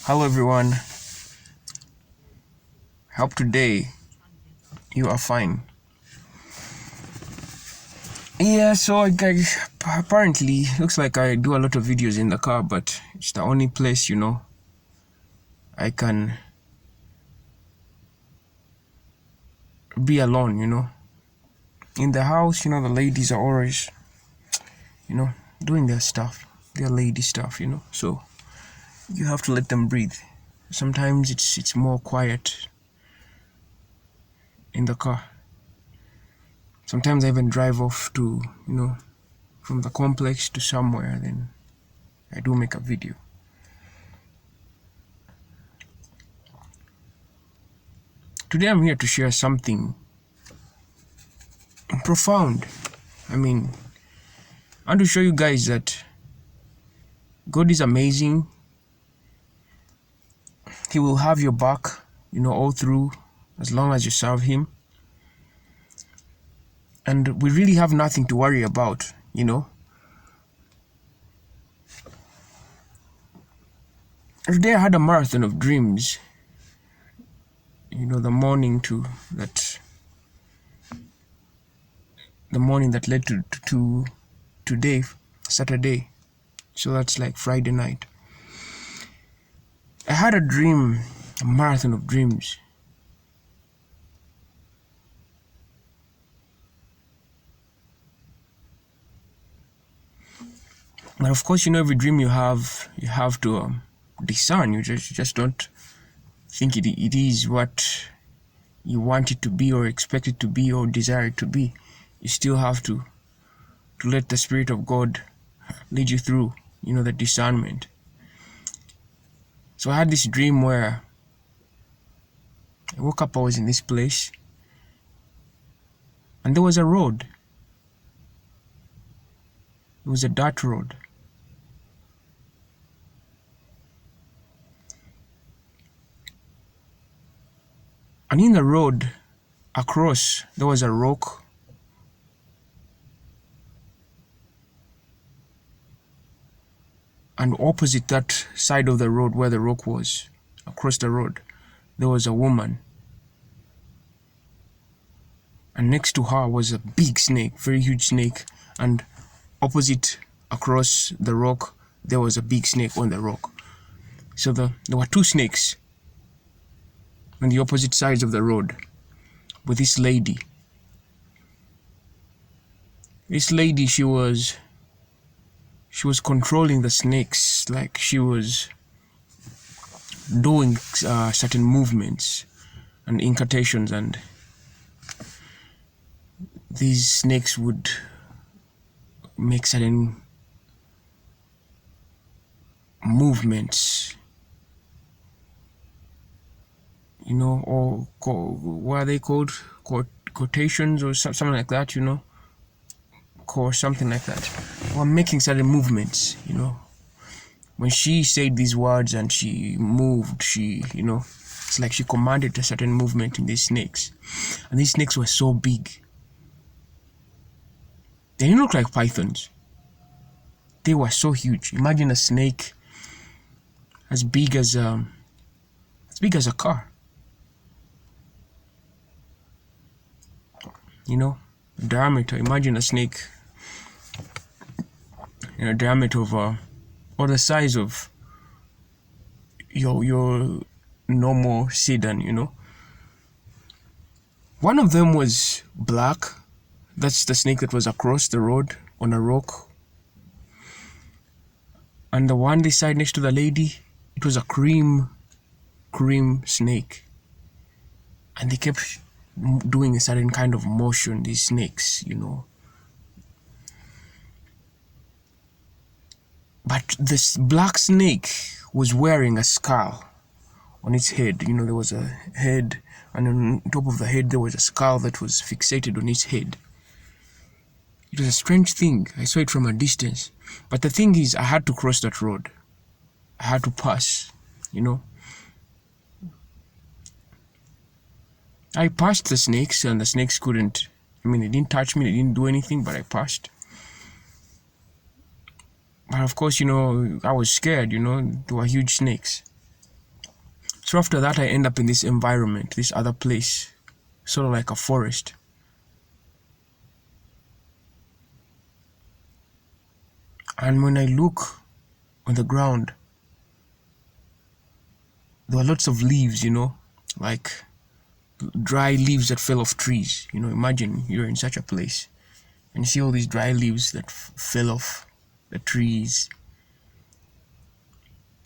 Hello everyone, hope today you are fine. Yeah, so apparently looks like I do a lot of videos in the car, but it's the only place, I can be alone, In the house, the ladies are always, doing their stuff, their lady stuff, So you have to let them breathe. Sometimes it's more quiet in the car. Sometimes I even drive off to, from the complex to somewhere, then I do make a video. Today I'm here to share something profound. I want to show you guys that God is amazing. He will have your back, all through, as long as you serve Him. And we really have nothing to worry about, Today I had a marathon of dreams, the morning that led to today, Saturday. So that's like Friday night. I had a marathon of dreams. But of course, every dream you have to discern. You just don't think it is what you want it to be or expect it to be or desire it to be. You still have to let the Spirit of God lead you through, the discernment. So I had this dream where I woke up, I was in this place, and there was a road. It was a dirt road. And in the road, across, there was a rock. And opposite that side of the road where the rock was, across the road, there was a woman. And next to her was a big snake, very huge snake. And opposite, across the rock, there was a big snake on the rock. So there were two snakes on the opposite sides of the road with this lady. This lady, she was controlling the snakes, like she was doing certain movements and incantations, and these snakes would make certain movements, or what are they called? Quotations or something like that, or something like that. Or making certain movements, When she said these words and she moved, it's like she commanded a certain movement in these snakes. And these snakes were so big. They didn't look like pythons. They were so huge. Imagine a snake as big as a car. Diameter. Imagine a snake in a diameter of or the size of your normal sedan, One of them was black. That's the snake that was across the road on a rock. And the one this side next to the lady, it was a cream snake. And they kept doing a certain kind of motion, these snakes, But this black snake was wearing a skull on its head. There was a head, and on top of the head there was a skull that was fixated on its head. It was a strange thing. I saw it from a distance. But the thing is, I had to cross that road. I had to pass, I passed the snakes, and the snakes couldn't, they didn't touch me, they didn't do anything, but I passed. But of course, I was scared, there were huge snakes. So after that, I end up in this environment, this other place, sort of like a forest. And when I look on the ground, there were lots of leaves, like dry leaves that fell off trees. Imagine you're in such a place and you see all these dry leaves that fell off the trees.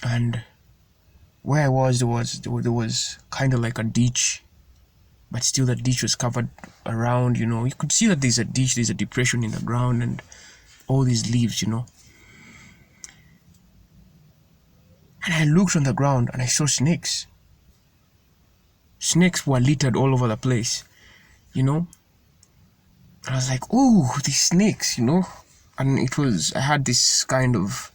And where I was, there was kind of like a ditch, but still the ditch was covered around. You could see that there's a ditch, there's a depression in the ground, and all these leaves. And I looked on the ground and I saw snakes. Snakes were littered all over the place, I was like, oh, these snakes, and I had this kind of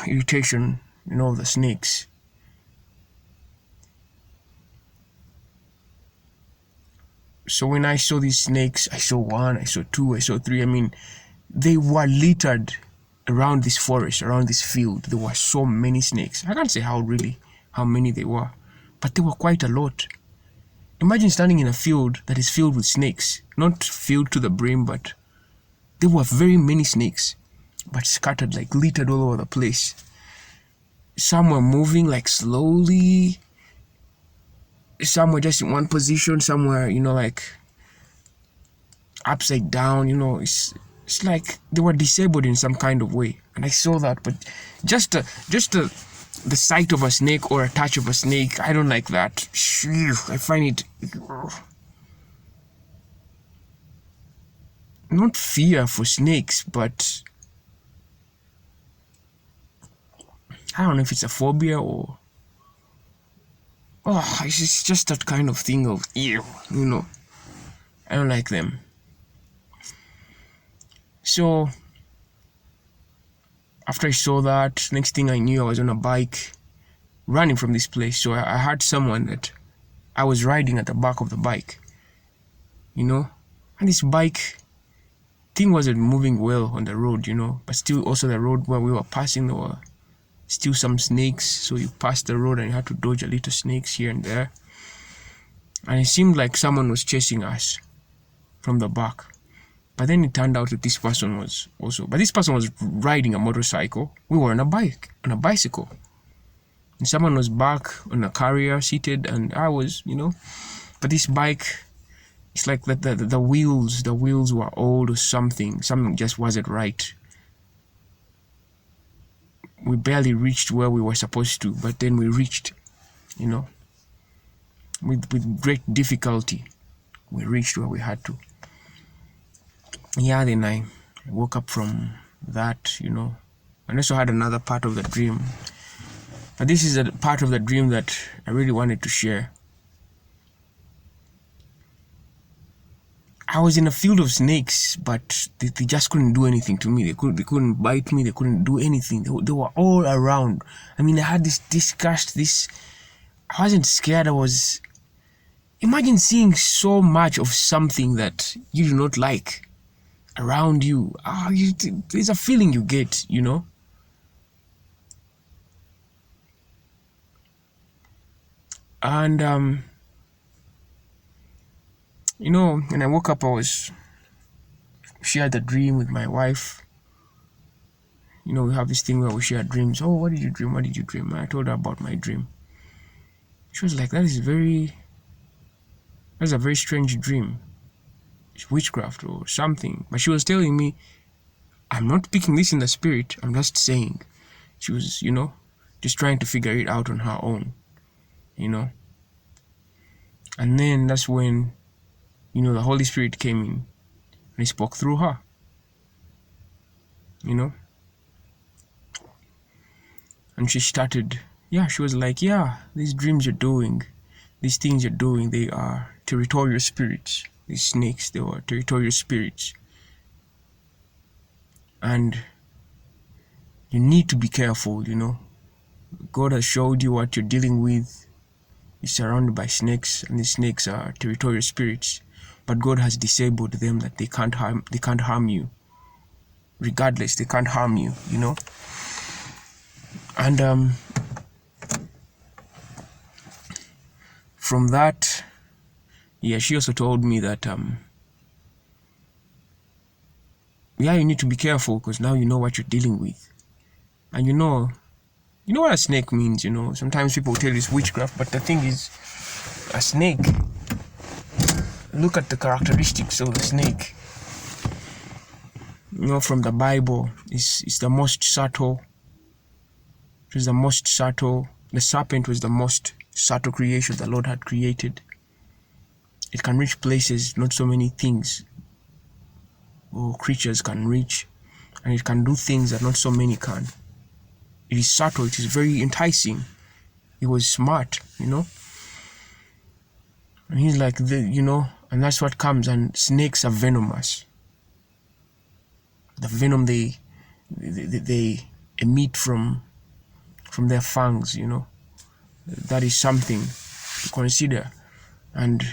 irritation, of the snakes. So when I saw these snakes, I saw one, I saw two, I saw three. I mean, they were littered around this forest, around this field. There were so many snakes. I can't say how many they were, but there were quite a lot. Imagine standing in a field that is filled with snakes. Not filled to the brim, but there were very many snakes, but scattered, like littered all over the place. Some were moving like slowly. Some were just in one position. Some were, like upside down. It's like they were disabled in some kind of way. And I saw that, but just the sight of a snake or a touch of a snake, I don't like that. I find it not fear for snakes, but I don't know if it's a phobia or it's just that kind of thing of ew, I don't like them. So after I saw that, next thing I knew, I was on a bike running from this place. So I had someone that I was riding at the back of the bike, and this bike thing wasn't moving well on the road, but still also the road where we were passing, there were still some snakes. So you passed the road and you had to dodge a little snakes here and there. And it seemed like someone was chasing us from the back. But then it turned out that this person was riding a motorcycle. We were on a bicycle. And someone was back on a carrier seated, and I was, but this bike, it's like the wheels were old or something just wasn't right. We barely reached where we were supposed to, but then we reached, with great difficulty, we reached where we had to. Yeah, then I woke up from that, and also had another part of the dream. But this is a part of the dream that I really wanted to share. I was in a field of snakes, but they just couldn't do anything to me. They couldn't bite me. They couldn't do anything. They were all around. I mean, I had this disgust. I wasn't scared. Imagine seeing so much of something that you do not like around you. There's a feeling you get, And when I woke up, I shared the dream with my wife. We have this thing where we share dreams. Oh, what did you dream? What did you dream? And I told her about my dream. She was like, that's a very strange dream. It's witchcraft or something. But she was telling me, I'm not picking this in the spirit. I'm just saying. She was, just trying to figure it out on her own, And then that's when, the Holy Spirit came in and He spoke through her, And she started, she was like, these dreams you're doing, these things you're doing, they are territorial spirits. These snakes, they were territorial spirits. And you need to be careful, God has showed you what you're dealing with. You're surrounded by snakes, and these snakes are territorial spirits. But God has disabled them that they can't harm you. Regardless, they can't harm you, And from that, yeah, she also told me that yeah, you need to be careful because now you know what you're dealing with. And you know what a snake means, Sometimes people tell you it's witchcraft, but the thing is, a snake, look at the characteristics of the snake. From the Bible, it's the most subtle. It was the most subtle. The serpent was the most subtle creation the Lord had created. It can reach places not so many things or creatures can reach, and it can do things that not so many can. It is subtle. It is very enticing. It was smart, And he's like, and that's what comes. And snakes are venomous. The venom they emit from their fangs, that is something to consider. And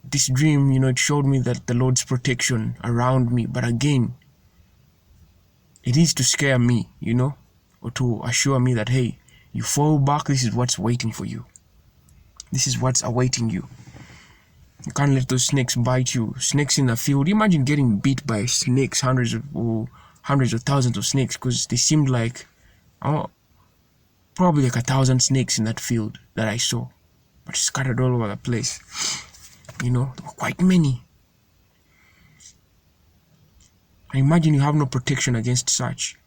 this dream, it showed me that the Lord's protection around me. But again, it is to scare me, or to assure me that, hey, you fall back, this is what's waiting for you. This is what's awaiting you. You can't let those snakes bite you. Snakes in the field. Imagine getting bit by snakes, hundreds of thousands of snakes, because they seemed like, probably like 1,000 snakes in that field that I saw, but scattered all over the place. There were quite many. I imagine you have no protection against such.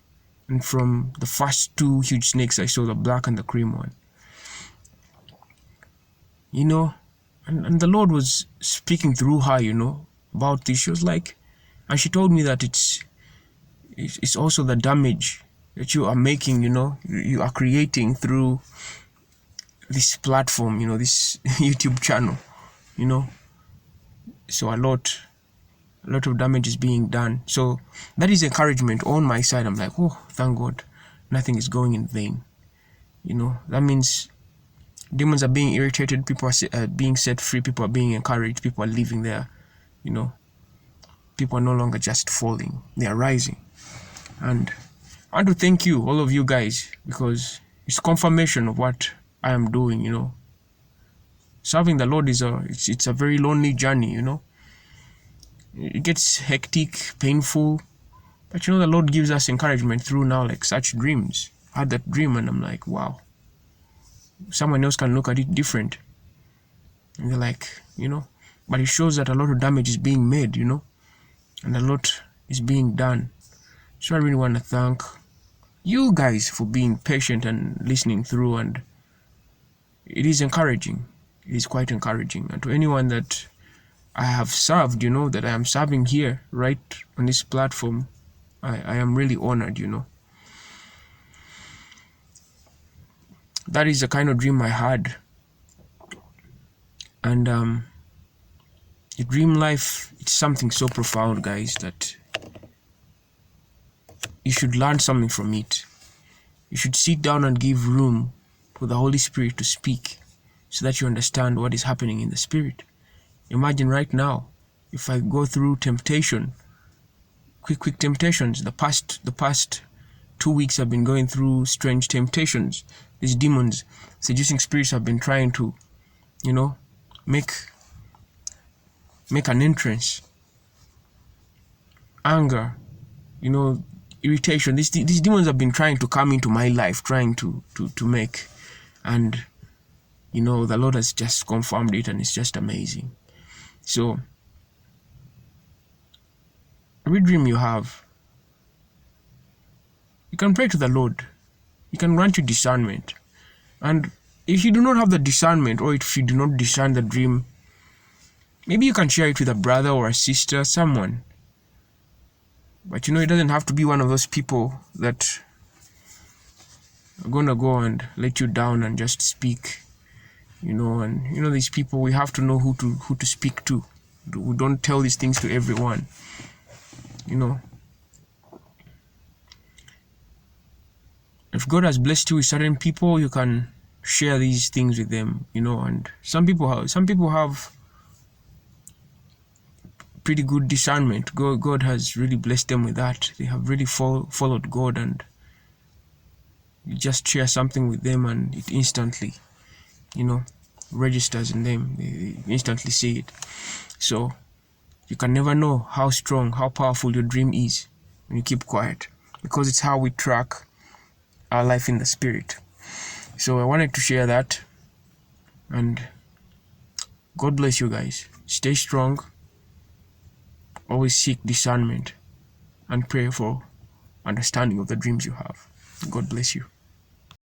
And from the first 2 huge snakes I saw, the black and the cream one, and the Lord was speaking through her, about this. She was like, and she told me that it's also the damage that you are making, you are creating through this platform, this YouTube channel, So a lot of damage is being done. So that is encouragement on my side. I'm like, oh, thank God, nothing is going in vain. That means demons are being irritated, people are being set free, people are being encouraged, people are living there, people are no longer just falling, they are rising. And I want to thank you, all of you guys, because it's confirmation of what I am doing. Serving the Lord it's a very lonely journey, It gets hectic, painful, but the Lord gives us encouragement through now, like such dreams. I had that dream and I'm like, wow. Someone else can look at it different. And they're like, but it shows that a lot of damage is being made, and a lot is being done. So I really want to thank you guys for being patient and listening through, and it is encouraging. It is quite encouraging. And to anyone that I have served, that I am serving here, right on this platform, I am really honored, That is the kind of dream I had. And the dream life, it's something so profound, guys, that you should learn something from it. You should sit down and give room for the Holy Spirit to speak so that you understand what is happening in the Spirit. Imagine right now, if I go through temptation, quick temptations. The past 2 weeks I've been going through strange temptations. These demons, seducing spirits have been trying to, make an entrance. Anger, irritation. These demons have been trying to come into my life, trying to make, and the Lord has just confirmed it, and it's just amazing. So every dream you have, you can pray to the Lord. He can grant you discernment. And if you do not have the discernment, or if you do not discern the dream, maybe you can share it with a brother or a sister, someone. But it doesn't have to be one of those people that are gonna go and let you down and just speak, and these people, we have to know who to speak to. We don't tell these things to everyone, If God has blessed you with certain people, you can share these things with them, and some people have pretty good discernment. God has really blessed them with that. They have really followed God, and you just share something with them and it instantly registers in them. They instantly see it. So you can never know how strong, how powerful your dream is when you keep quiet, because it's how we track our life in the spirit. So I wanted to share that, and God bless you guys. Stay strong. Always seek discernment and pray for understanding of the dreams you have. God bless you.